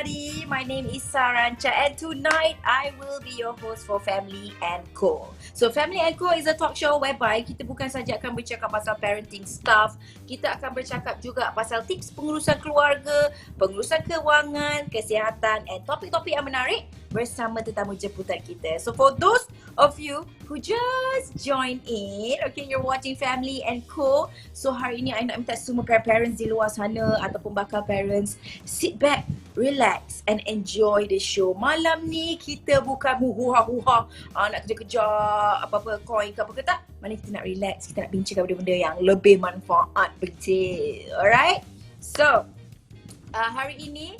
everybody. My name is Sarancak and tonight I will be your host for Family and Co. So Family and Co is a talk show whereby kita bukan saja akan bercakap pasal parenting stuff, kita akan bercakap juga pasal tips pengurusan keluarga, pengurusan kewangan, kesihatan and topik-topik yang menarik bersama tetamu jemputan kita. So for those of you who just joined in, okay, you're watching Family and Co. So hari ini I nak minta semua parents di luar sana ataupun bakal parents sit back, relax and enjoy the show. Malam ni kita bukan huha-huha nak kejar-kejar apa-apa coin ke apa ke tak. Malam kita nak relax, kita nak bincangkan benda-benda yang lebih manfaat betul. Alright? So, hari ini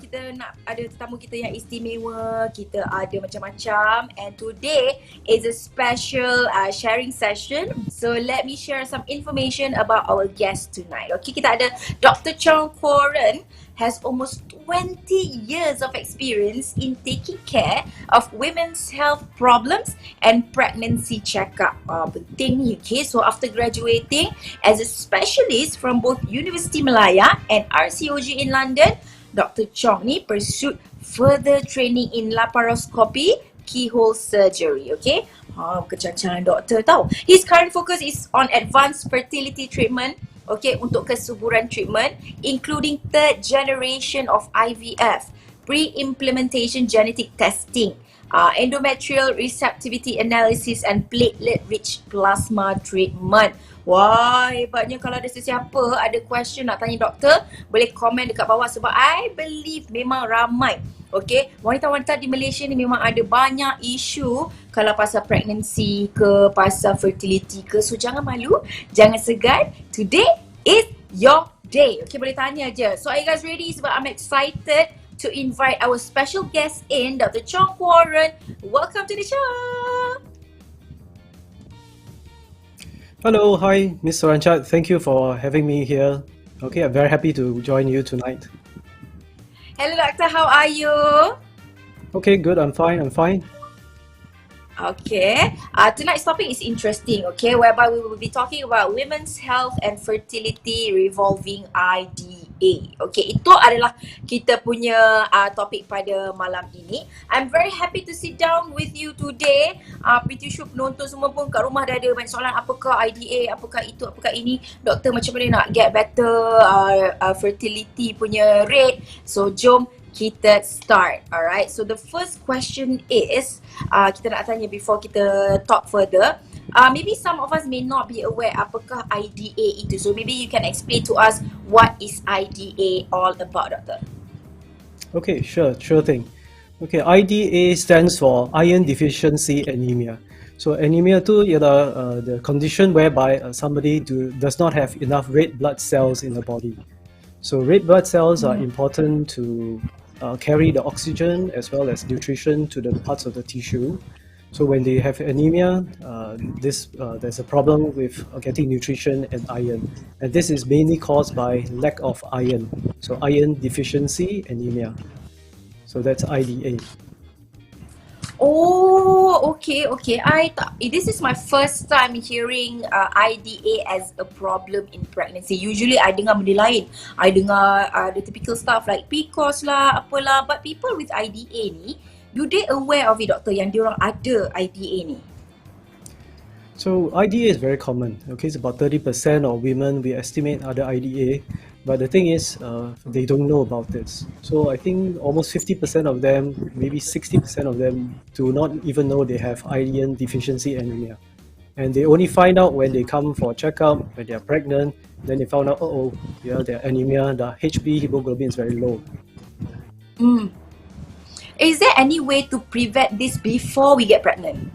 kita nak ada tetamu kita yang istimewa, kita ada macam-macam and today is a special sharing session. So let me share some information about our guest tonight. Okay, kita ada Dr. Chong Kuoh Ren, has almost 20 years of experience in taking care of women's health problems and pregnancy checkup. Penting ni, okay? So after graduating as a specialist from both University Malaya and RCOG in London, Dr. Chong ni pursued further training in laparoscopy, keyhole surgery, okay? Kecancaran doktor tau. His current focus is on advanced fertility treatment, okay, untuk kesuburan treatment, including third generation of IVF, pre-implementation genetic testing, endometrial receptivity analysis and platelet-rich plasma treatment. Wah, hebatnya. Kalau ada sesiapa ada question nak tanya doktor, boleh komen dekat bawah sebab I believe memang ramai. Okay, wanita-wanita di Malaysia ni memang ada banyak isu kalau pasal pregnancy ke, pasal fertility ke. So jangan malu, jangan segan. Today is your day. Okay, boleh tanya je. So are you guys ready? Sebab I'm excited to invite our special guest in, Dr. Chong Kuoh Ren. Welcome to the show. Hello, hi, Ms. Sarancak. Thank you for having me here. Okay, I'm very happy to join you tonight. Hello, doctor. How are you? Okay, good. I'm fine. Okay. Tonight's topic is interesting, okay, whereby we will be talking about women's health and fertility revolving IDA. Okay, itu adalah kita punya topik pada malam ini. I'm very happy to sit down with you today. Pretty sure penonton semua pun kat rumah dah ada banyak soalan, apakah IDA, apakah itu, apakah ini. Doktor macam mana nak get better fertility punya rate. So jom kita start. Alright, so the first question is, kita nak tanya before kita talk further. Maybe some of us may not be aware apakah IDA itu. So maybe you can explain to us what is IDA all about, doctor. Okay, sure thing. Okay, IDA stands for Iron Deficiency Anemia. So anemia tu ialah the condition whereby somebody does not have enough red blood cells in the body. So red blood cells are important to carry the oxygen as well as nutrition to the parts of the tissue. So when they have anemia, there's a problem with getting nutrition and iron. And this is mainly caused by lack of iron. So iron deficiency anemia. So that's IDA. Oh, okay. This is my first time hearing IDA as a problem in pregnancy. Usually I dengar benda lain. I dengar the typical stuff like PCOS lah, apalah. But people with IDA ni, do they aware of it, doctor, yang diorang ada IDA ni? So IDA is very common. Okay, it's about 30% of women we estimate are the IDA. But the thing is, they don't know about this. So I think almost 50% of them, maybe 60% of them, do not even know they have iron deficiency anemia. And they only find out when they come for a checkup, when they are pregnant, then they found out, their anemia, the HB hemoglobin is very low. Is there any way to prevent this before we get pregnant?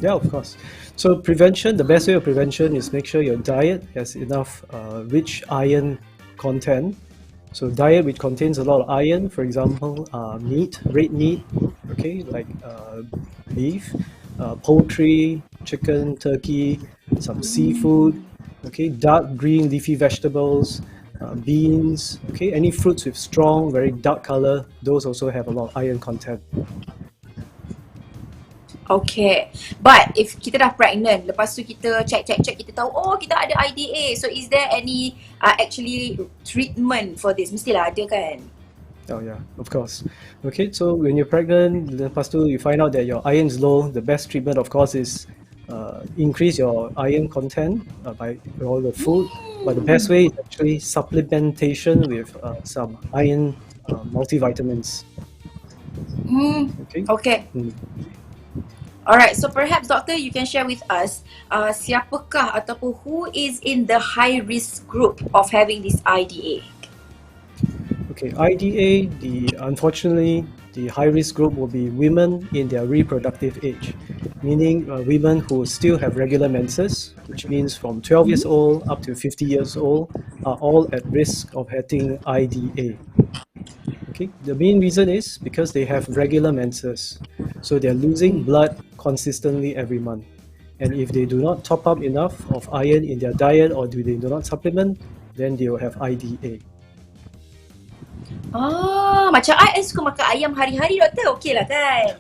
Yeah, of course. So prevention, the best way of prevention is make sure your diet has enough rich iron content. So diet which contains a lot of iron, for example, meat, red meat, okay, like beef, poultry, chicken, turkey, some seafood, okay, dark green leafy vegetables, beans, okay, any fruits with strong, very dark color, those also have a lot of iron content. Okay, but if kita dah pregnant, lepas tu kita check, kita tahu kita ada IDA. So is there any actually treatment for this? Mestilah ada kan? Oh yeah, of course. Okay, so when you're pregnant, lepas tu you find out that your iron is low. The best treatment, of course, is increase your iron content by all the food. But the best way is actually supplementation with some iron multivitamins. Okay. Okay. Mm. Alright, so perhaps doctor you can share with us siapakah ataupun who is in the high risk group of having this IDA? Okay, IDA, unfortunately, the high risk group will be women in their reproductive age, meaning women who still have regular menses, which means from 12 years old up to 50 years old, are all at risk of having IDA. Okay, the main reason is because they have regular menses, so they're losing blood consistently every month. And if they do not top up enough of iron in their diet or they do not supplement, then they will have IDA. Macam I suka makan ayam hari-hari doktor, okey lah kan?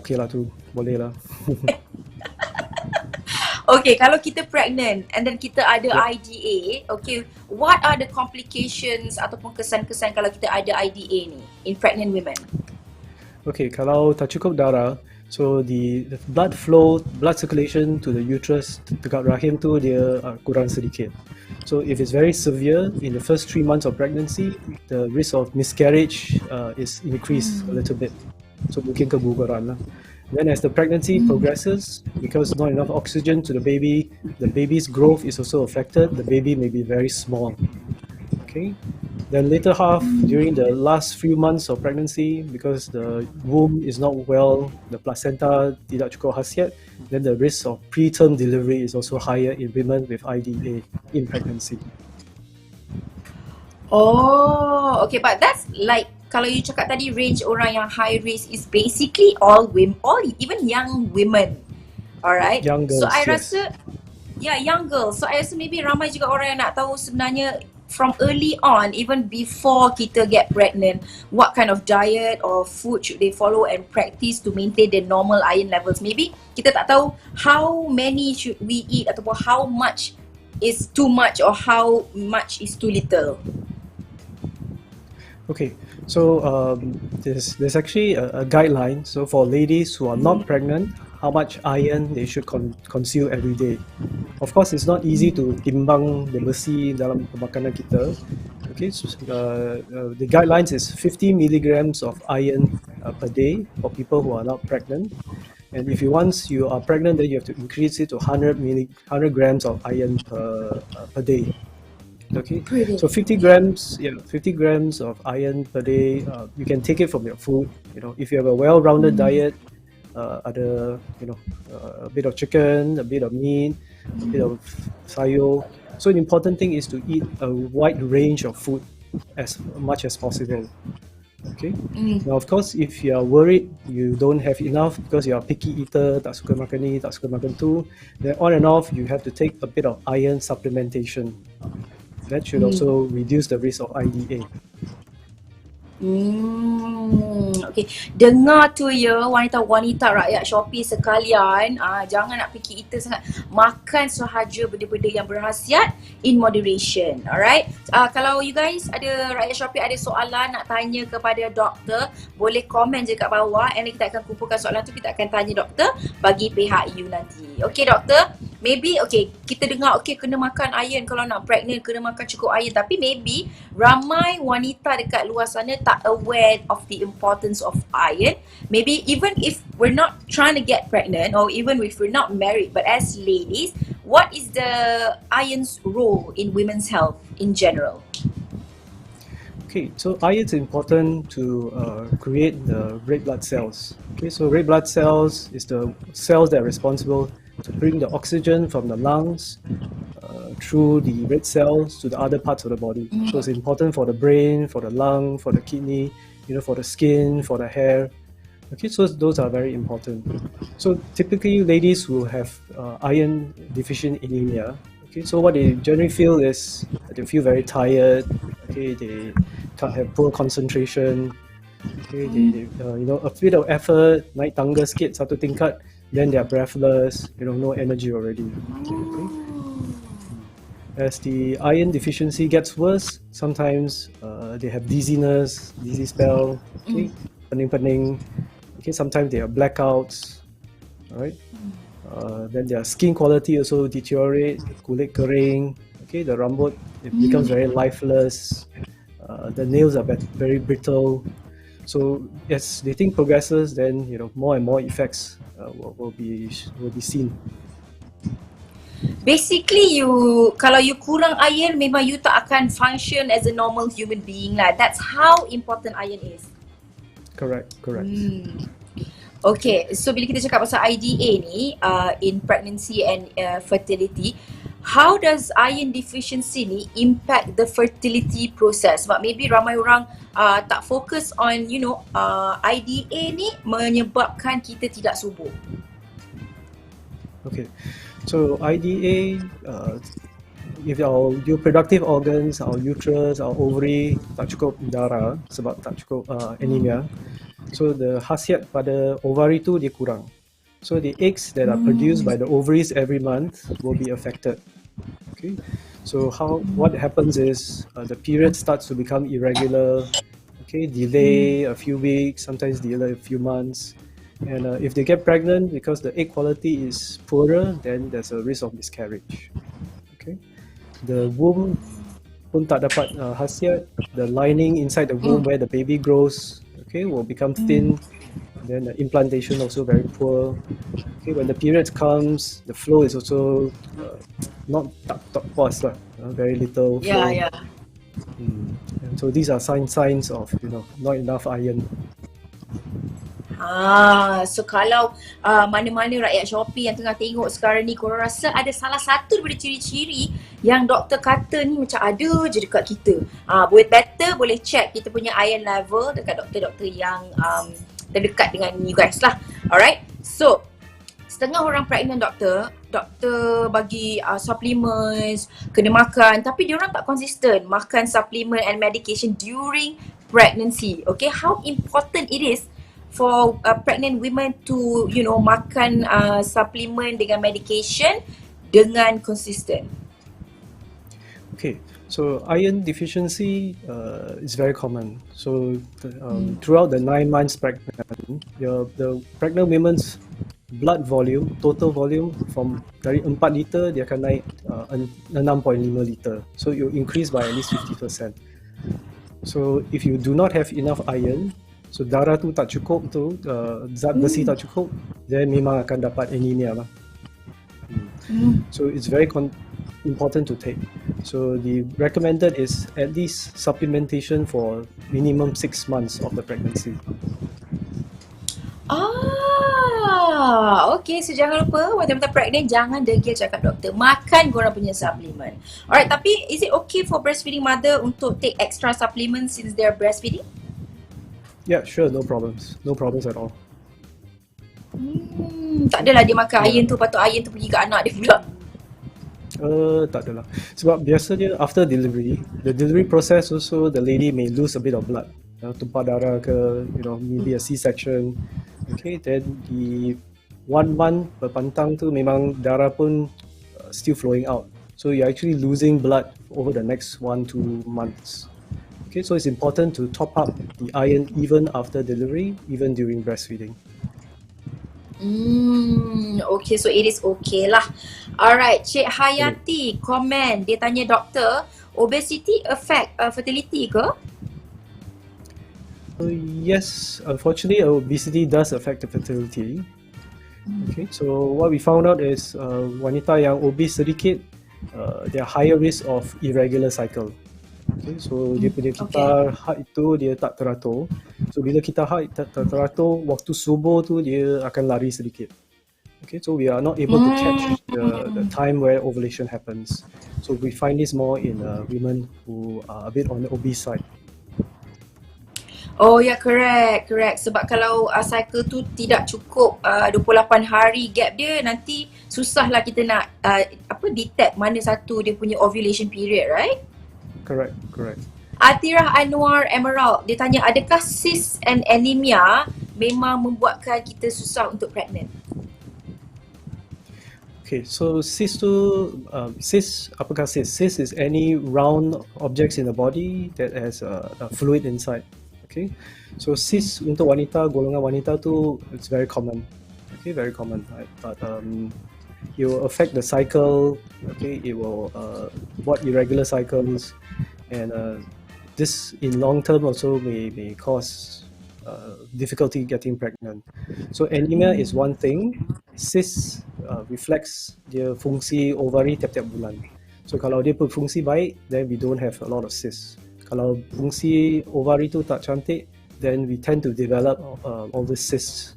Okay lah tu, boleh lah. Okay, kalau kita pregnant and then kita ada Yeah. IDA, okay, what are the complications ataupun kesan-kesan kalau kita ada IDA ni in pregnant women? Okay, kalau tak cukup darah, so the blood flow, blood circulation to the uterus dekat rahim tu dia kurang sedikit. So if it's very severe in the first 3 months of pregnancy, the risk of miscarriage is increased a little bit. So mungkin keguguran lah. Then as the pregnancy progresses, because not enough oxygen to the baby's growth is also affected. The baby may be very small. Okay. Then later half, during the last few months of pregnancy, because the womb is not well, the placenta tidak cukup khasiat, then the risk of preterm delivery is also higher in women with IDA in pregnancy. Oh, okay, but that's like kalau you cakap tadi range orang yang high risk is basically all women, all even young women. Alright. Young girls, So I yes. rasa young girls. So I rasa maybe ramai juga orang yang nak tahu sebenarnya from early on, even before kita get pregnant, what kind of diet or food should they follow and practice to maintain their normal iron levels. Maybe kita tak tahu how many should we eat ataupun how much is too much or how much is too little. Okay, so there's actually a guideline. So for ladies who are not pregnant, how much iron they should consume every day. Of course, it's not easy to timbang the besi dalam pemakanan kita. Okay, so the guidelines is 50 milligrams of iron per day for people who are not pregnant. And if once you are pregnant, then you have to increase it to 100 grams of iron per day. Okay, so 50 grams of iron per day. You can take it from your food. You know, if you have a well-rounded diet, ada a bit of chicken, a bit of meat, a bit of sayur. So the important thing is to eat a wide range of food as much as possible. Okay. Now, of course, if you are worried you don't have enough because you are picky eater, tak suka makan ni, tak suka makan tu, then on and off you have to take a bit of iron supplementation. That should also reduce the risk of IDA. Okay. Dengar tu ya wanita-wanita rakyat Shopee sekalian, jangan nak fikir eater sangat. Makan sahaja benda-benda yang berkhasiat in moderation. Alright. Kalau you guys ada rakyat Shopee ada soalan nak tanya kepada doktor, boleh komen je kat bawah and kita akan kumpulkan soalan tu, kita akan tanya doktor bagi pihak you nanti. Okay doktor? Maybe kita dengar kena makan iron kalau nak pregnant, kena makan cukup iron, tapi maybe ramai wanita dekat luar sana tak aware of the importance of iron. Maybe even if we're not trying to get pregnant or even if we're not married, but as ladies, what is the iron's role in women's health in general? Okay, so iron is important to create the red blood cells. Okay, so red blood cells is the cells that are responsible to bring the oxygen from the lungs through the red cells to the other parts of the body. So it's important for the brain, for the lung, for the kidney, for the skin, for the hair. Okay, so those are very important. So typically ladies who have iron deficient anemia, okay, so what they generally feel is they feel very tired, okay, they can't have poor concentration, okay, they a bit of effort, naik tangga sikit satu tingkat, then they're breathless, no energy already. Okay. As the iron deficiency gets worse, sometimes they have dizziness, dizzy spell, okay, pening-pening, okay, sometimes they have blackouts, all right. Then their skin quality also deteriorate, kulit kering, okay, the rambut, it becomes very lifeless, the nails are very brittle. So as the thing progresses, then more and more effects will be seen. Basically, kalau you kurang iron, memang you tak akan function as a normal human being lah. That's how important iron is. Correct. Okay, so bila kita cakap pasal IDA ni, in pregnancy and fertility, how does iron deficiency ni impact the fertility process? Sebab maybe ramai orang tak fokus on, IDA ni menyebabkan kita tidak subur. Okay, so IDA, if your reproductive organs, our uterus, our ovary tak cukup darah sebab tak cukup anemia, so the khasiat pada ovary tu dia kurang. So the eggs that are produced by the ovaries every month will be affected. Okay, so what happens is the period starts to become irregular. Okay, delay a few weeks, sometimes delay a few months. And if they get pregnant, because the egg quality is poorer, then there's a risk of miscarriage. Okay, the womb pun tak dapat khasiat. The lining inside the womb where the baby grows, okay, will become thin. Then the implantation also very poor. Okay, when the period comes, the flow is also not tak puas lah, very little flow. Yeah. And so these are signs of not enough iron. So kalau mana-mana rakyat Shopee yang tengah tengok sekarang ni, korang rasa ada salah satu daripada ciri-ciri yang doktor kata ni macam ada je dekat kita, boleh check kita punya iron level dekat doktor-doktor yang terdekat dengan you guys lah. Alright, so setengah orang pregnant doktor bagi supplements, kena makan, tapi diorang tak konsisten makan supplement and medication during pregnancy. Okay, how important it is for pregnant women to makan supplement dengan medication dengan konsisten. Okay, so iron deficiency is very common. So throughout the 9 months pregnant, the pregnant women's blood volume, total volume from dari 4 liter dia akan naik 6.5 liter. So you increase by at least 50%. So if you do not have enough iron, so darah tu tak cukup tu, zat besi tak cukup, then memang akan dapat anemia lah. So it's very important to take. So the recommended is at least supplementation for minimum 6 months of the pregnancy. Okay, so jangan lupa waktu pregnant, jangan degil cakap doktor, makan korang punya supplement. Alright, tapi is it okay for breastfeeding mother untuk take extra supplements since they're breastfeeding? Yeah, sure, no problems at all. Tak adalah dia makan iron tu, patut iron tu pergi ke anak dia pula. Tak adalah. Sebab biasanya after delivery, the delivery process also the lady may lose a bit of blood. Tumpah darah ke, maybe a C-section. Okay, then the 1 month berpantang tu memang darah pun still flowing out. So you're actually losing blood over the next 1-2 months. Okay, so it's important to top up the iron even after delivery, even during breastfeeding. Okay, so it is okay lah. Alright, Cik Hayati komen, dia tanya doktor, obesity affect fertility ke? Yes, unfortunately obesity does affect the fertility. Okay, so what we found out is wanita yang obese sedikit, they are higher risk of irregular cycle. Okay, so dia punya kitar haid itu dia tak teratur. So bila kitar haid tak teratur, waktu subuh tu dia akan lari sedikit. Okay, so we are not able to catch the time where ovulation happens. So we find this more in women who are a bit on the obese side. Oh ya, correct. Sebab kalau cycle tu tidak cukup 28 hari gap dia, nanti susahlah kita nak detect mana satu dia punya ovulation period, right? Correct. Atirah Anwar Emerald, dia tanya, adakah cyst and anemia memang membuatkan kita susah untuk pregnant? Okay, so cyst, apakah cyst? Cyst is any round objects in the body that has a fluid inside. Okay, so cyst untuk wanita, golongan wanita tu, it's very common. Okay, very common. Right? But it will affect the cycle. Okay, it will what irregular cycles, and this in long term also may cause difficulty getting pregnant. So anemia is one thing. Cyst reflects dia fungsi ovari tiap-tiap bulan. So kalau dia berfungsi baik, then we don't have a lot of cysts. Kalau fungsi ovari tu tak cantik, then we tend to develop all the cysts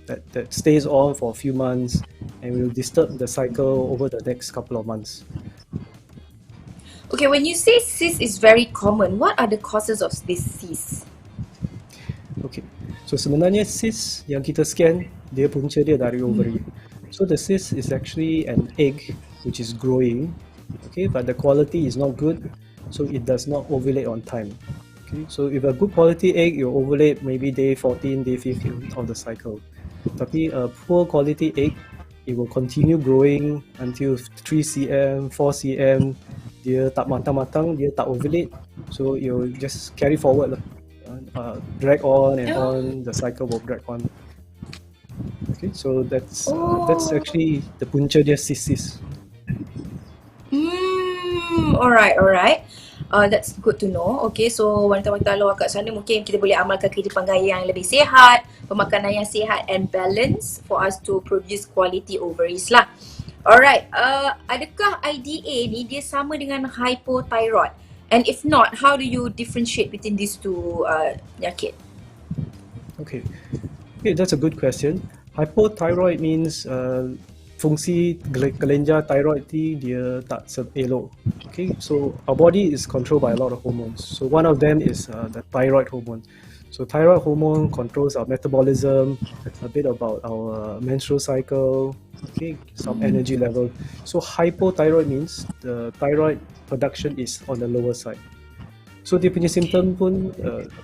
that stays on for a few months and will disturb the cycle over the next couple of months. Okay, when you say cyst is very common, what are the causes of this cyst? Okay, so sebenarnya cyst yang kita scan, dia punca dia dari ovary. So the cyst is actually an egg which is growing, okay, but the quality is not good, so it does not ovulate on time. Okay, so if a good quality egg, you ovulate maybe day 14, day 15 of the cycle. Tapi a poor quality egg, it will continue growing until 3 cm, 4 cm. Dia tak matang-matang, dia tak ovulate, so you'll just carry forward lah. Drag on and on, the cycle will drag on. Okay, so that's actually the punca dia cyst. Alright. That's good to know. Okay, so wanita-wanita luar kat sana mungkin kita boleh amalkan kehidupan gaya yang lebih sihat, pemakanan yang sihat and balance for us to produce quality ovaries lah. Alright, adakah IDA ni dia sama dengan hypothyroid? And if not, how do you differentiate between these two penyakit? Okay, that's a good question. Hypothyroid means fungsi kelenjar thyroid dia tak elok. Okay, so our body is controlled by a lot of hormones. So one of them is the thyroid hormone. So thyroid hormone controls our metabolism, a bit about our menstrual cycle, okay, some energy level. So hypothyroid means the thyroid production is on the lower side. So dia punya symptom pun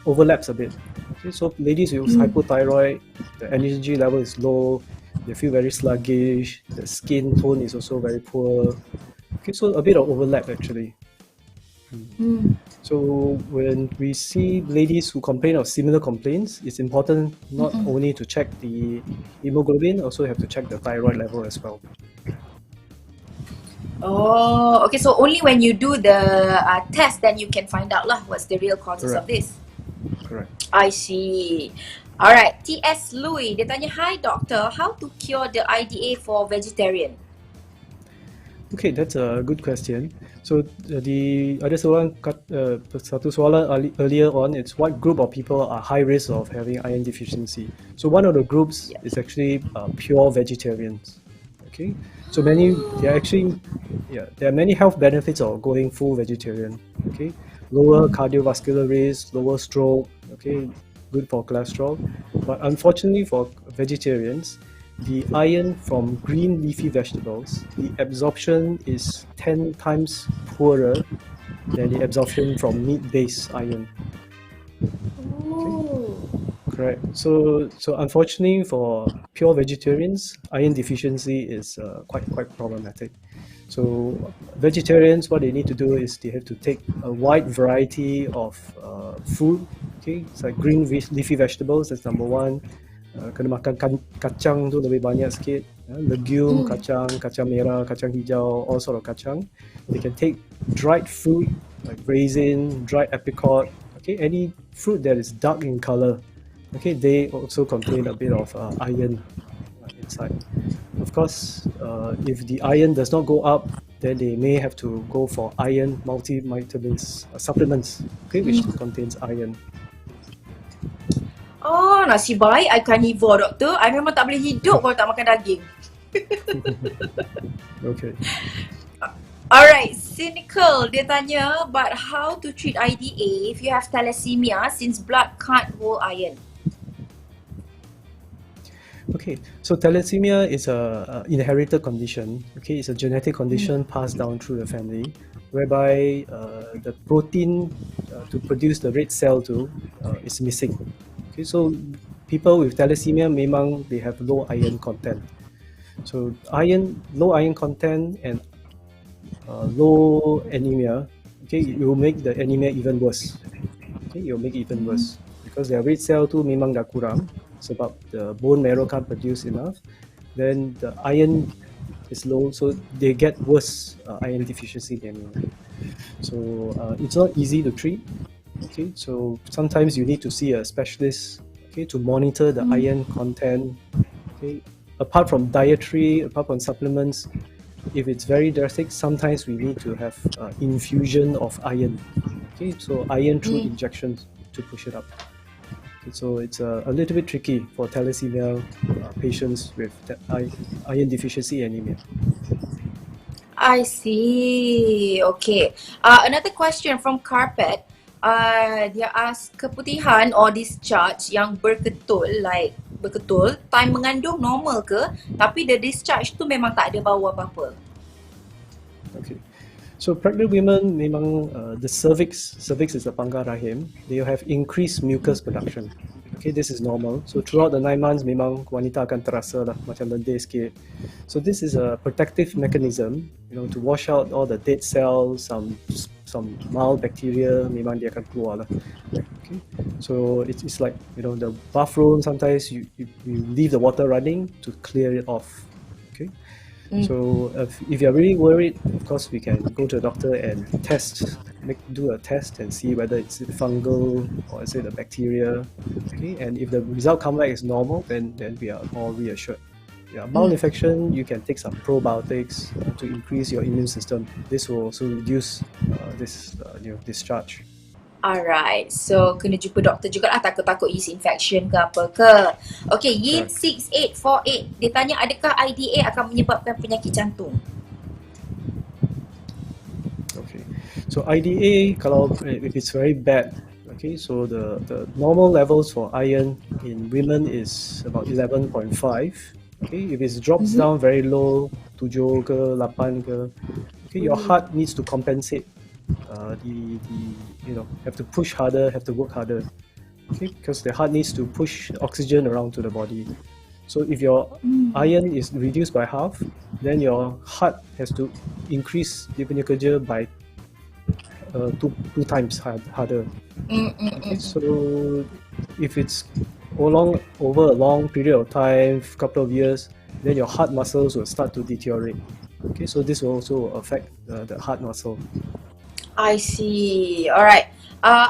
overlaps a bit. Okay, so ladies with hypothyroid, the energy level is low, they feel very sluggish, the skin tone is also very poor. Okay, so a bit of overlap actually. So when we see ladies who complain of similar complaints, it's important not only to check the hemoglobin, also have to check the thyroid level as well. Oh, okay. So only when you do the test, then you can find out lah what's the real causes of this. Correct. I see. Alright, T.S. Louis, dia tanya, hi doctor, how to cure the IDA for vegetarian? Okay, that's a good question. So ada satu soalan earlier on, it's what group of people are high risk of having iron deficiency. So one of the groups is actually pure vegetarians. Okay, so there are many health benefits of going full vegetarian. Okay, lower cardiovascular risk, lower stroke. Okay, good for cholesterol. But unfortunately for vegetarians, the iron from green leafy vegetables, the absorption is 10 times poorer than the absorption from meat-based iron. Okay. Correct. So unfortunately for pure vegetarians, iron deficiency is quite problematic. So vegetarians, what they need to do is they have to take a wide variety of food. Okay, it's like green leafy vegetables. That's number one. Kena makan kacang tu lebih banyak sikit, legume, kacang merah, kacang hijau, all sort of kacang. They can take dried fruit like raisin, dried apricot, okay, any fruit that is dark in color. Okay, they also contain a bit of iron inside. Of course, if the iron does not go up, then they may have to go for iron multivitamins supplements, okay, which contains iron. Oh, nasib baik I carnivore, doktor. I memang tak boleh hidup kalau tak makan daging. Okay. Alright, Cynical, dia tanya, but how to treat IDA if you have thalassemia since blood can't hold iron? Okay, so thalassemia is a inherited condition. Okay, it's a genetic condition passed down through the family, whereby the protein to produce the red cell is missing. Okay, so people with thalassemia memang they have low iron content. So low iron content and low anemia, okay, it will make the anemia even worse. Okay, it will make it even worse because their red cell tu memang dah kurang sebab the bone marrow can't produce enough. Then the iron is low, so they get worse iron deficiency anemia. So it's not easy to treat. Okay, so sometimes you need to see a specialist, okay, to monitor the iron content. Okay, apart from dietary, apart from supplements, if it's very drastic, sometimes we need to have infusion of iron. Okay, so iron through injections to push it up. Okay, so it's a little bit tricky for thalassemia patients with iron deficiency anemia. I see. Okay. Another question from Carpet. Dia ask keputihan or discharge yang berketul, like berketul, time mengandung normal ke? Tapi the discharge tu memang tak ada bau apa-apa. Okay. So pregnant women memang the cervix is the pangkal rahim. They have increased mucus production. Okay, this is normal. So throughout the 9 months memang wanita akan terasa lah macam lendir sikit. So this is a protective mechanism, to wash out all the dead cells, some mild bacteria memang dia akan keluar lah. Okay, so it's like the bathroom, sometimes you leave the water running to clear it off. Okay. So if you're really worried, of course we can go to a doctor and do a test and see whether it's fungal or is it a bacteria. Okay, and if the result come back is normal, then we are more reassured. Yeah, bowel infection, you can take some probiotics to increase your immune system. This will also reduce this discharge. Alright, so kena jumpa doktor juga lah, takut-takut yeast infection ke apa ke. Okay, Yin 6848, dia tanya adakah IDA akan menyebabkan penyakit jantung? Okay, so IDA kalau if it's very bad, okay, so the normal levels for iron in women is about 11.5. Okay, if it drops down very low, 7 ke 8 ke, okay, your heart needs to compensate. Have to push harder, have to work harder. Okay, because the heart needs to push oxygen around to the body. So if your iron is reduced by half, then your heart has to increase dia punya kerja by two times harder. Okay, so if it's over a long period of time, couple of years, then your heart muscles will start to deteriorate. Okay, so this will also affect the heart muscle. I see. Alright.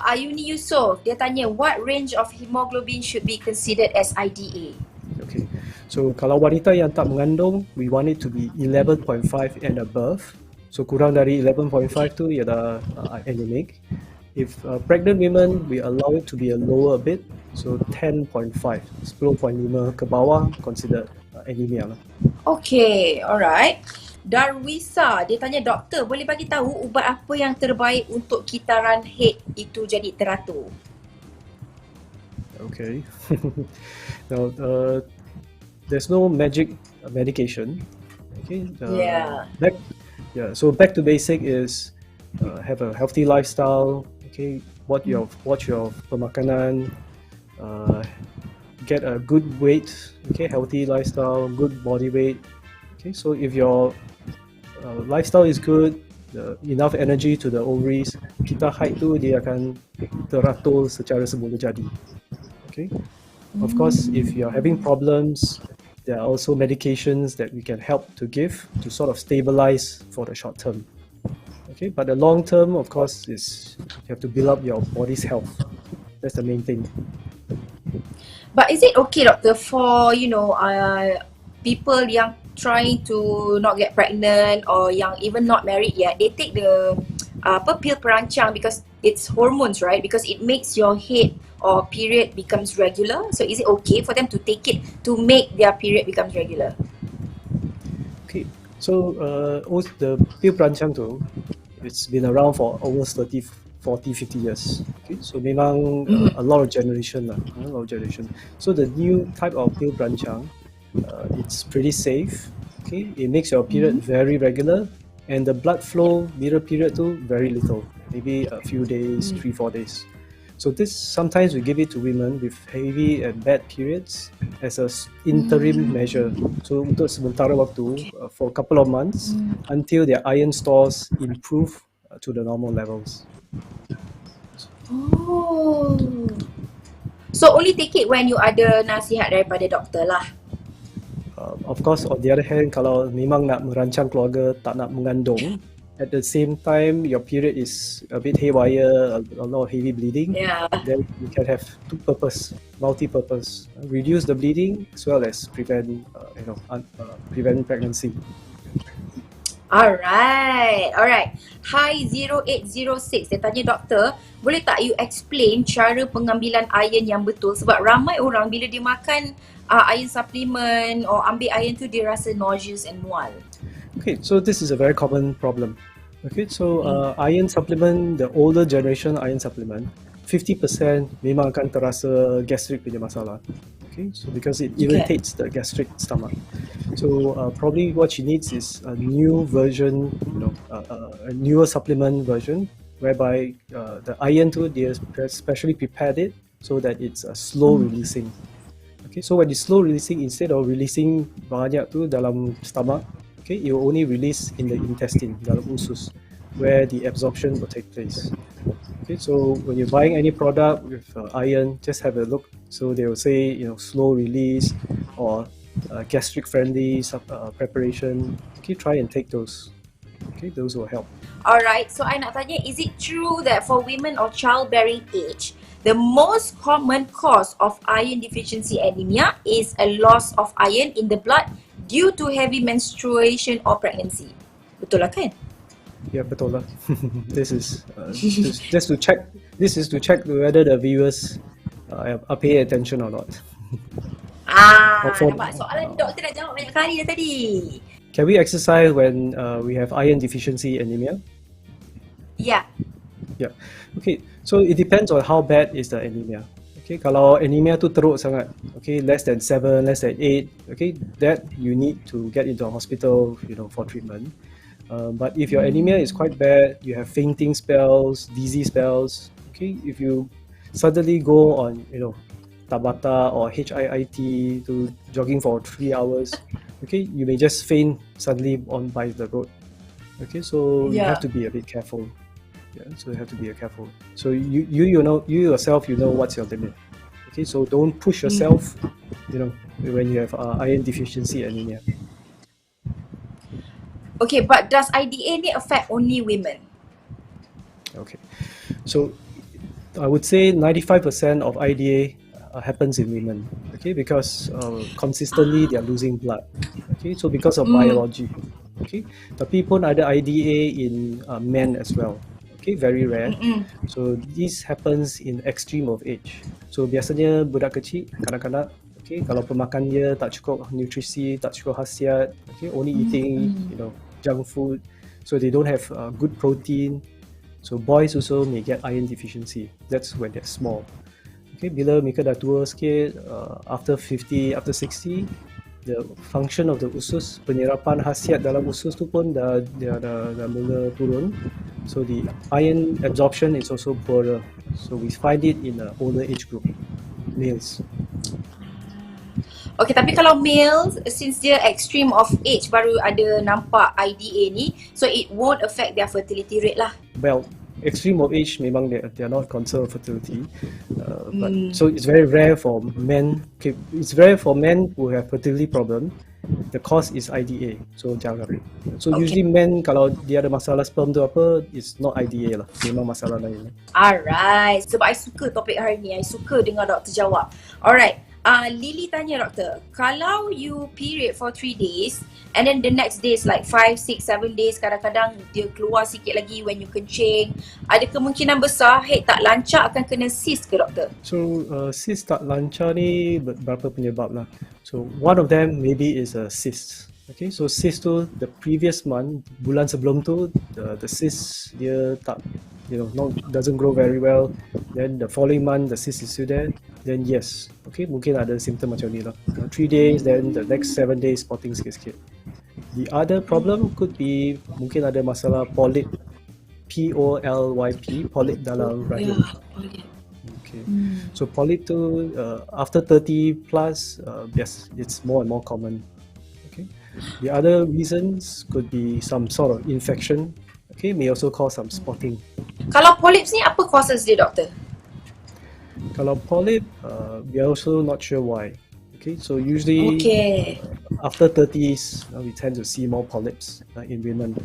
Ayuni Yusof, dia tanya what range of hemoglobin should be considered as IDA? Okay, so kalau wanita yang tak mengandung, we want it to be 11.5 and above. So kurang dari 11.5 tu ialah anemic. If pregnant women, we allow it to be a lower bit, so 10.5, 10.5 ke bawah considered anemia lah. Okay, alright. Darwisa, dia tanya doktor, boleh bagi tahu ubat apa yang terbaik untuk kitaran head itu jadi teratur? Okay. Now, there's no magic medication. Okay. So back to basic is have a healthy lifestyle. Okay. Watch your pemakanan. Get a good weight. Okay. Healthy lifestyle, good body weight. Okay. So if your lifestyle is good, enough energy to the ovaries, kita height tu dia akan teratur secara semula jadi. Okay. Of course, if you're having problems, there are also medications that we can help to give to sort of stabilize for the short term. Okay, but the long term, of course, is you have to build up your body's health. That's the main thing. But is it okay, doctor, for people yang trying to not get pregnant or yang even not married yet, they take the pil perancang because it's hormones, right? Because it makes your head or period becomes regular. So is it okay for them to take it to make their period becomes regular? Okay, so the pil perancang tu, it's been around for almost 30, 40, 50 years. Okay, so memang a lot of generation lah, So the new type of pil perancang, it's pretty safe. Okay, it makes your period very regular, and the blood flow mirror period too very little, maybe a few days, 3-4 days. So this sometimes we give it to women with heavy and bad periods as a interim measure. So untuk sementara waktu, for a couple of months until their iron stores improve to the normal levels. Oh. So only take it when you ada nasihat daripada doktor lah. Of course, on the other hand, kalau memang nak merancang keluarga, tak nak mengandung, at the same time your period is a bit haywire, a lot of heavy bleeding, then you can have multi-purpose. Reduce the bleeding as well as prevent pregnancy. Alright. Hi 0806, dia tanya doktor, boleh tak you explain cara pengambilan iron yang betul? Sebab ramai orang bila dia makan iron supplement or ambil iron tu dia rasa nauseous and mual. Okay, so this is a very common problem. Okay, so iron supplement, the older generation iron supplement, 50% memang akan terasa gastric punya masalah. Okay, so because it irritates the gastric stomach. So probably what she needs is a new version, a newer supplement version, whereby the iron tu dia specially prepared it so that it's slow releasing. Okay, so when it's slow releasing, instead of releasing banyak tu dalam stomach, okay, it will only release in the intestine, dalam usus, where the absorption will take place. Okay, so when you're buying any product with iron, just have a look. So they will say, slow release or gastric friendly preparation. Okay, try and take those. Okay, those will help. Alright, so I nak tanya, is it true that for women of childbearing age, the most common cause of iron deficiency anemia is a loss of iron in the blood due to heavy menstruation or pregnancy? Betul lah kan? Yeah, betul lah. This is just to check. This is to check whether the viewers are paying attention or not. Nampak soalan doktor dah jawab banyak kali dah tadi. Can we exercise when we have iron deficiency anemia? Yeah. Yeah. Okay. So it depends on how bad is the anemia. Okay. Kalau anemia tu teruk sangat, okay, less than 7, less than 8, okay, that you need to get into a hospital, for treatment. But if your anemia is quite bad, you have fainting spells, dizzy spells, okay, if you suddenly go on, Tabata or HIIT to jogging for 3 hours, okay, you may just faint suddenly by the road. Okay, so you have to be a bit careful. Yeah, so you have to be careful. So you yourself, what's your limit. Okay, so don't push yourself, when you have iron deficiency anemia. Okay, but does IDA ni affect only women? Okay, so I would say 95% of IDA happens in women. Okay, because consistently they are losing blood. Okay, so because of biology. Okay, tapi pun ada IDA in men as well. Okay, very rare. So this happens in extreme of age. So biasanya budak kecil, kanak-kanak, okay, kalau pemakan dia tak cukup nutrisi, tak cukup khasiat, okay, only eating, junk food, so they don't have good protein. So boys also may get iron deficiency. That's when they're small. Okay, bila mereka dah tua sikit, after 50, after 60, the function of the usus, penyerapan khasiat dalam usus tu pun dah mula turun. So the iron absorption is also poorer. So we find it in the older age group, males. Okay, tapi kalau males, since dia extreme of age baru ada nampak IDA ni, so it won't affect their fertility rate lah. Well, extreme of age memang they are not concerned with fertility, but so it's very rare for men. Okay, it's rare for men who have fertility problem. The cause is IDA, so jangan. So usually men kalau dia ada masalah sperm tu apa, it's not IDA lah, memang masalah lain. Alright, sebab I suka topik hari ni, I suka dengar doktor jawab. Alright, Lily tanya doktor, kalau you period for 3 days and then the next day is like 5, 6, 7 days, kadang-kadang dia keluar sikit lagi when you kencing, ada kemungkinan besar head tak lancar akan kena cyst ke doktor? So cyst tak lancar ni berapa penyebab lah. So one of them maybe is a cyst. Okay, so cyst tu the previous month, bulan sebelum tu, the cyst dia tak, doesn't grow very well. Then the following month the cyst is still there. Then yes, okay, mungkin ada symptom macam ni lah. 3 days, then the next 7 days spotting sikit-sikit. The other problem could be mungkin ada masalah polyp, POLYP, polyp dalam rahim. Okay, so polyp tu after 30 plus, yes, it's more and more common. Okay, the other reasons could be some sort of infection. Okay, may also cause some spotting. Kalau polyps ni apa causes dia, doktor? Kalau polyp, we are also not sure why. Okay, so usually Okay. after 30s, we tend to see more polyps in women.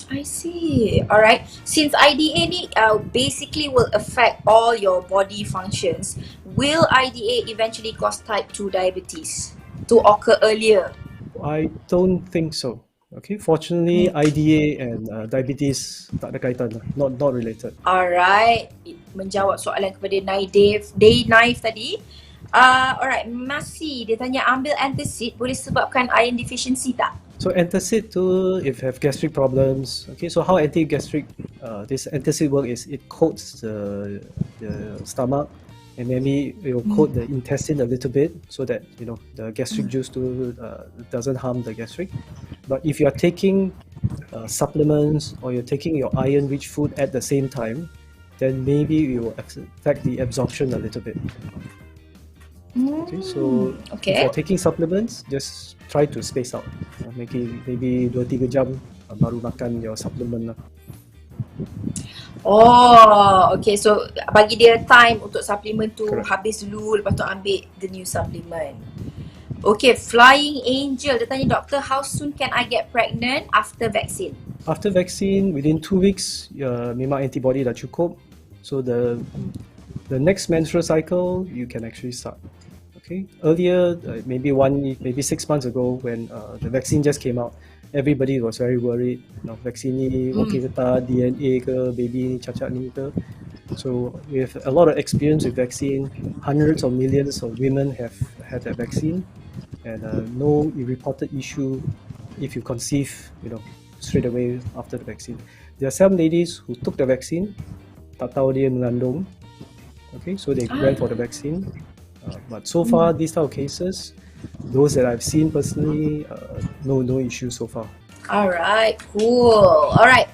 I see. Alright. Since IDA ni basically will affect all your body functions, will IDA eventually cause type 2 diabetes to occur earlier? I don't think so. Okay, fortunately, IDA and diabetes tak ada kaitan, not related. Alright. Menjawab soalan kepada Naif tadi. Alright. Masih dia tanya ambil antacid boleh sebabkan iron deficiency tak? So antacid too, if you have gastric problems, okay, so how anti-gastric this antacid work is it coats the stomach and maybe it will coat the intestine a little bit so that the gastric juice too doesn't harm the gastric. But if you are taking supplements or you're taking your iron-rich food at the same time, then maybe it will affect the absorption a little bit. Okay, so if you're taking supplements, just try to space out. Maybe 2-3 jam baru makan your supplement lah. Oh, okay. So bagi dia time untuk supplement tu Correct. habis dulu, lepas tu ambil the new supplement. Okay, Flying Angel dia tanya doktor, how soon can I get pregnant after vaccine? After vaccine, within 2 weeks, memang antibody dah cukup. So the next menstrual cycle, you can actually start. Okay, earlier, maybe 6 months ago, when the vaccine just came out, everybody was very worried. Vaccine ni okay ke tak, DNA ke, baby ni cacat ni ke. So with a lot of experience with vaccine, hundreds of millions of women have had that vaccine, and no reported issue if you conceive, straight away after the vaccine. There are some ladies who took the vaccine, tak tahu dia mengandung. Okay, so they went for the vaccine. But so far, these type of cases, those that I've seen personally, no issue so far. Alright, cool. Alright,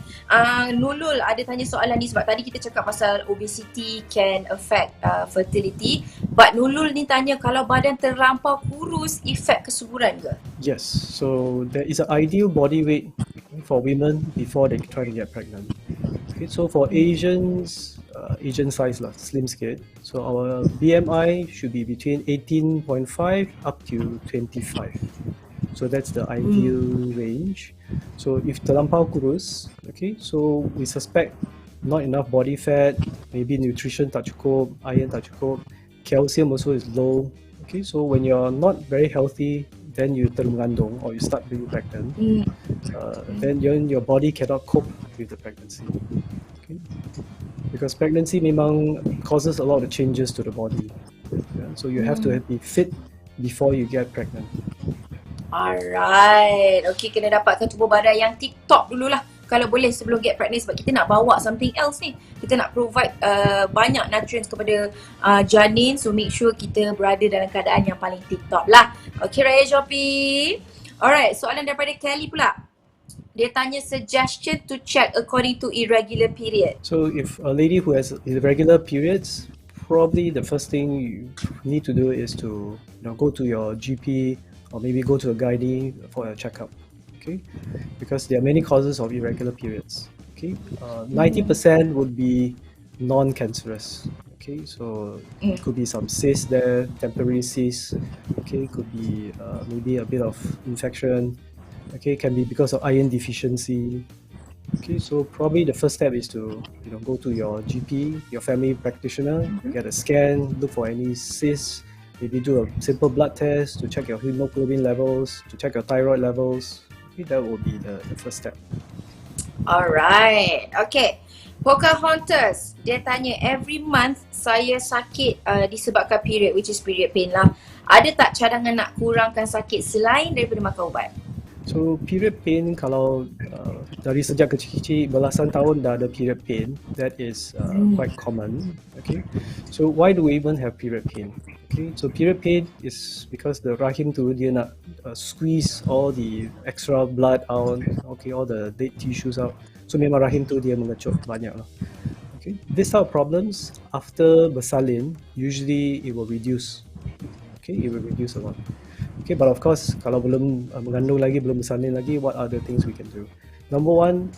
Nulul ada tanya soalan ni sebab tadi kita cakap pasal obesity can affect fertility. But Nulul ni tanya kalau badan terlampau kurus, efek kesuburan ke? Yes, so there is an ideal body weight for women before they try to get pregnant. Okay, so for Asians, Asian size lah, slim skid. So our BMI should be between 18.5 up to 25. So that's the ideal range. So if terlampau kurus, okay, so we suspect not enough body fat, maybe nutrition tak cukup, iron tak cukup, calcium also is low. Okay, so when you're not very healthy, then you termengandung or you start being pregnant, then your body cannot cope with the pregnancy. Okay? Because pregnancy memang causes a lot of changes to the body. Yeah? So you have to be fit before you get pregnant. Alright, okay, kena dapatkan tubuh badan yang tip-top dululah kalau boleh sebelum get pregnant sebab kita nak bawa something else ni. Kita nak provide banyak nutrients kepada janin, so make sure kita berada dalam keadaan yang paling tip-top lah. Okay, Raya Shopee. Alright, soalan daripada Kelly pula. Dia tanya suggestion to check according to irregular period. So if a lady who has irregular periods, probably the first thing you need to do is to go to your GP or maybe go to a gynae for a checkup. Okay, because there are many causes of irregular periods. Okay, 90% would be non-cancerous. Okay, so it could be some cyst there, temporary cyst. Okay, could be maybe a bit of infection. Okay, can be because of iron deficiency. Okay, so probably the first step is to go to your GP, your family practitioner, get a scan, look for any cysts. Maybe do a simple blood test to check your hemoglobin levels, to check your thyroid levels. Okay, that will be the first step. Alright, okay. Pocahontas, dia tanya every month saya sakit disebabkan period, which is period pain lah. Ada tak cadangan nak kurangkan sakit selain daripada makan ubat? So period pain kalau dari sejak kecil-kecil belasan tahun dah ada period pain, that is quite common. Okay, so why do we even have period pain? Okay, so period pain is because the rahim tu dia nak squeeze all the extra blood out, okay, all the dead tissues out. So memang rahim tu dia mengecut banyak lah. Okay, this type of problems after bersalin, usually it will reduce. Okay, it will reduce a lot. Okay, but of course, kalau belum mengandung lagi, belum bersalin lagi, what other things we can do? Number one,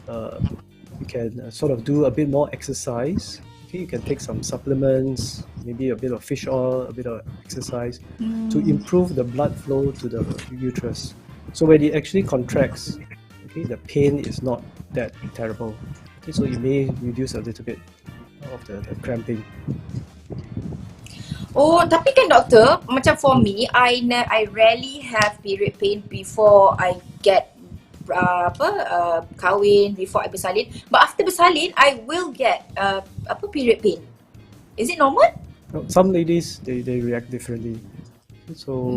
we can sort of do a bit more exercise. Okay, you can take some supplements, maybe a bit of fish oil, a bit of exercise to improve the blood flow to the uterus. So when it actually contracts, okay, the pain is not that terrible. Okay, so it may reduce a little bit of the cramping. Oh, tapi kan doktor, macam for me, I rarely have period pain before I get kahwin, before I bersalin. But after bersalin, I will get period pain. Is it normal? Some ladies they react differently. So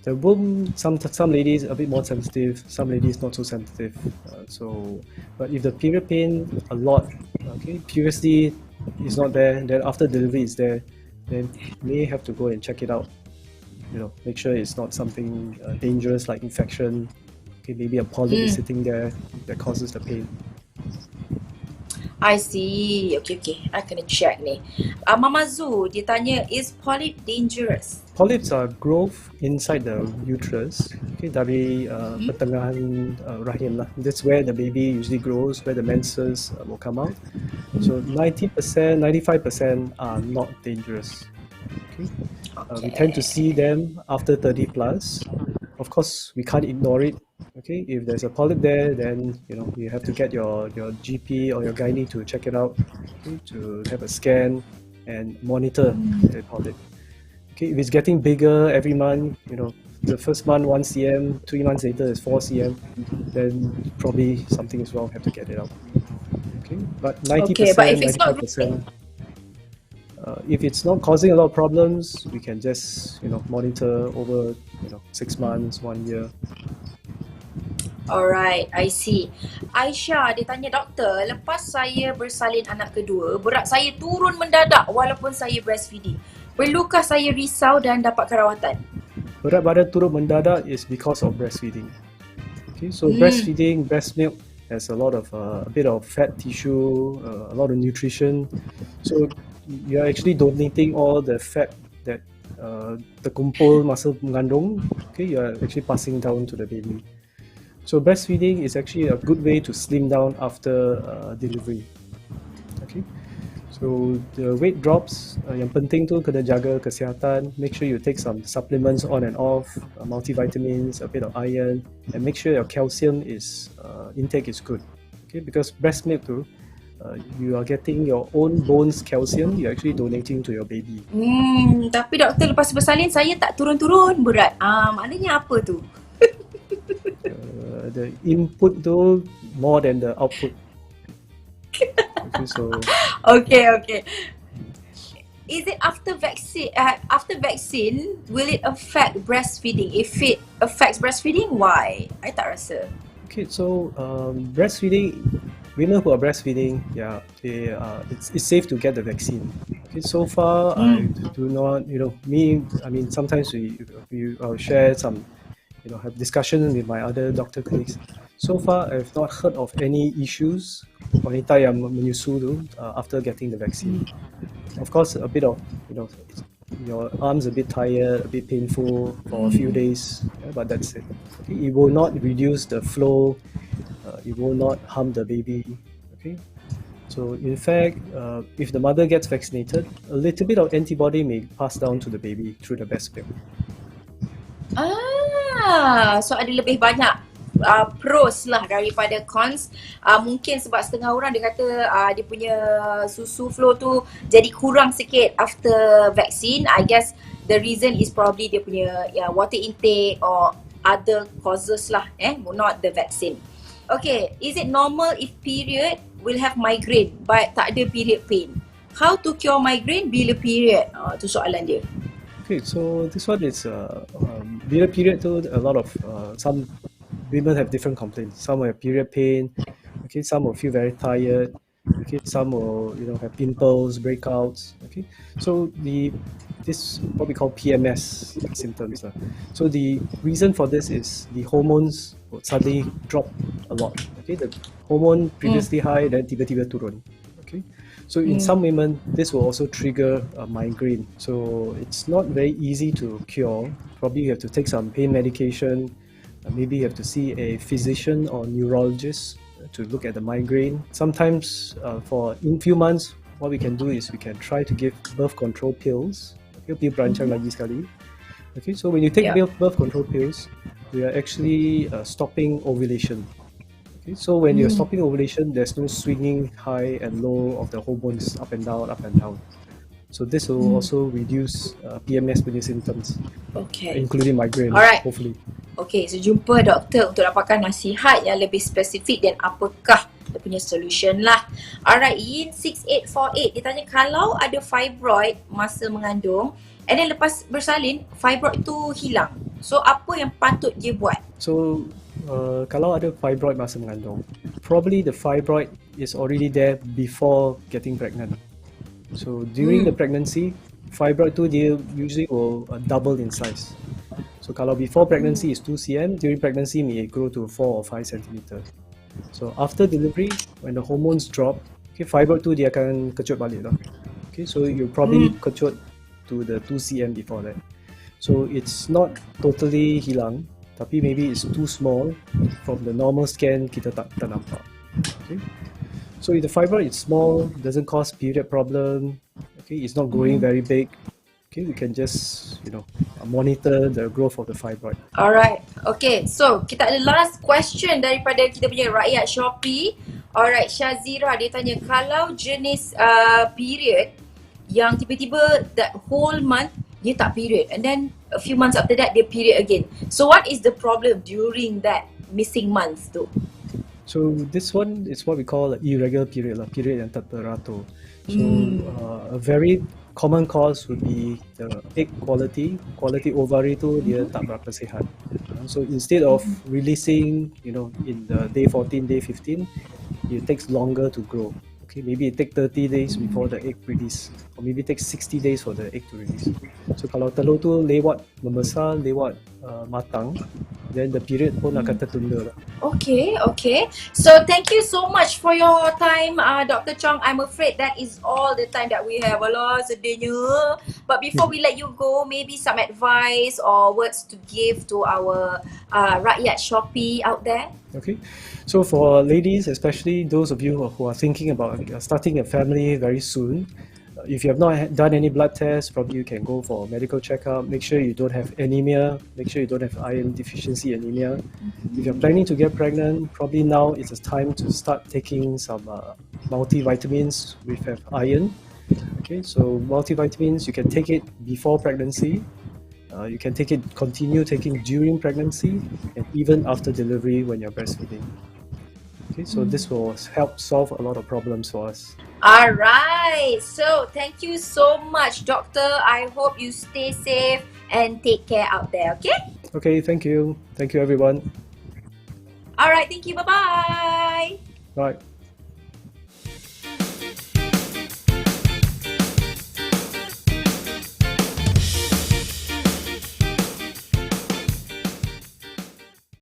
the womb, some ladies a bit more sensitive, some ladies not so sensitive. But if the period pain a lot, okay, previously is not there, then after delivery is there, then you may have to go and check it out. Make sure it's not something dangerous like infection. Okay, maybe a polyp is sitting there that causes the pain. I see. Okay. I kena check ni. Mama Zu, dia tanya, is polyp dangerous? Polyps are growth inside the uterus. Okay, dari pertengahan rahim lah. That's where the baby usually grows, where the menses will come out. So 90%, 95% are not dangerous. Okay. We tend to see them after 30 plus. Of course, we can't ignore it. Okay, if there's a polyp there, then you have to get your GP or your gynae to check it out, okay, to have a scan and monitor the polyp. Okay, if it's getting bigger every month, the first month 1 cm, 3 months later is 4 cm, then probably something is wrong. Have to get it out. Okay, but 90%, but if it's 95%. If it's not causing a lot of problems, we can just monitor over 6 months, 1 year. Alright, I see. Aisyah, dia tanya, doktor, lepas saya bersalin anak kedua, berat saya turun mendadak walaupun saya breastfeeding. Perlukah saya risau dan dapat kerawatan? Berat badan turun mendadak is because of breastfeeding. Okay, so breastfeeding, breast milk has a bit of fat tissue, a lot of nutrition. So you're actually donating all the fat that terkumpul masa mengandung. Okay, you're actually passing down to the baby. So breastfeeding is actually a good way to slim down after delivery. Okay, so the weight drops. Yang penting tu kena jaga kesihatan. Make sure you take some supplements on and off, multivitamins, a bit of iron, and make sure your calcium intake is good. Okay, because breast milk tu, you are getting your own bones calcium. You're actually donating to your baby. Tapi doktor, lepas bersalin saya tak turun-turun berat. Maknanya apa tu? The input tu more than the output. Okay, so. Okay. Is it after vaccine? Will it affect breastfeeding? If it affects breastfeeding, why? I tak rasa. Okay, so breastfeeding, women who are breastfeeding, it's safe to get the vaccine. Okay, so far I do not, sometimes I'll share some, have discussion with my other doctor colleagues. So far, I've not heard of any issues wanita yang menyusu tu after getting the vaccine. Of course, a bit of, your arms a bit tired, a bit painful for a few days, but that's it. Okay? It will not reduce the flow. It will not harm the baby. Okay. So in fact, if the mother gets vaccinated, a little bit of antibody may pass down to the baby through the breast milk. So ada lebih banyak pros lah daripada cons. Mungkin sebab setengah orang dia kata dia punya susu flow tu jadi kurang sikit after vaccine. I guess the reason is probably dia punya water intake or other causes lah, not the vaccine. Okay, is it normal if period will have migraine but tak ada period pain? How to cure migraine bila period? Tu soalan dia. Okay, so this one is bila period tu, a lot of some women have different complaints. Some have period pain. Okay, some will feel very tired. Okay, some will have pimples, breakouts. Okay, so this what we call PMS symptoms. So the reason for this is the hormones will suddenly drop a lot. Okay, the hormone previously high, then tiba-tiba turun. Okay, so in some women, this will also trigger a migraine. So it's not very easy to cure. Probably you have to take some pain medication. Maybe you have to see a physician or neurologist to look at the migraine. Sometimes for in few months, what we can do is we can try to give birth control pills. Okay, pil berancang lagi sekali. Okay, so when you take birth control pills, we are actually stopping ovulation. Okay, so when you're stopping ovulation, there's no swinging high and low of the hormones up and down, up and down. So this will also reduce PMS punya symptoms, including migraine, hopefully. Okay, so jumpa doktor untuk dapatkan nasihat yang lebih spesifik dan apakah dia punya solution lah. Alright, Yin 6848 dia tanya kalau ada fibroid masa mengandung and then lepas bersalin, fibroid tu hilang. So apa yang patut dia buat? So kalau ada fibroid masa mengandung, probably the fibroid is already there before getting pregnant. So during the pregnancy, fibroid tu dia usually will double in size. So kalau before pregnancy is 2 cm, during pregnancy may grow to 4 or 5 cm. So after delivery, when the hormones drop, okay, fibroid tu dia akan kecut balik lah. Okay, so you probably kecut to the 2 cm before that. So it's not totally hilang, tapi maybe it's too small. From the normal scan, kita tak nampak. Okay. So if the fibroid is small, doesn't cause period problem, okay, it's not growing very big, okay, we can just monitor the growth of the fibroid. Alright, okay, so kita ada last question daripada kita punya rakyat Shopee. Alright, Shazira dia tanya kalau jenis period yang tiba-tiba that whole month dia tak period and then a few months after that dia period again. So what is the problem during that missing months tu? So this one is what we call an irregular period, period yang tak teratur. So a very common cause would be the egg quality ovary tu dia tak berapa sihat. So instead of releasing, in the day 14, day 15, it takes longer to grow. Okay, maybe it takes 30 days before the egg release, or maybe it takes 60 days for the egg to release. So kalau telur tu lewat membesar, lewat matang, then the period pun akan tertunda lah. Okay. So thank you so much for your time, Dr. Chong. I'm afraid that is all the time that we have. Alah, sedihnya. But before we let you go, maybe some advice or words to give to our rakyat Shopee out there. Okay, so for ladies, especially those of you who are thinking about starting a family very soon, if you have not done any blood tests, probably you can go for a medical checkup. Make sure you don't have anemia. Make sure you don't have iron deficiency anemia. If you're planning to get pregnant, probably now is the time to start taking some multivitamins which have iron. Okay, so multivitamins, you can take it before pregnancy. You can continue taking during pregnancy and even after delivery when you're breastfeeding. Okay, so this will help solve a lot of problems for us. Alright, so thank you so much, Doctor. I hope you stay safe and take care out there, okay? Okay, thank you. Thank you, everyone. Alright, thank you. Bye-bye. Bye.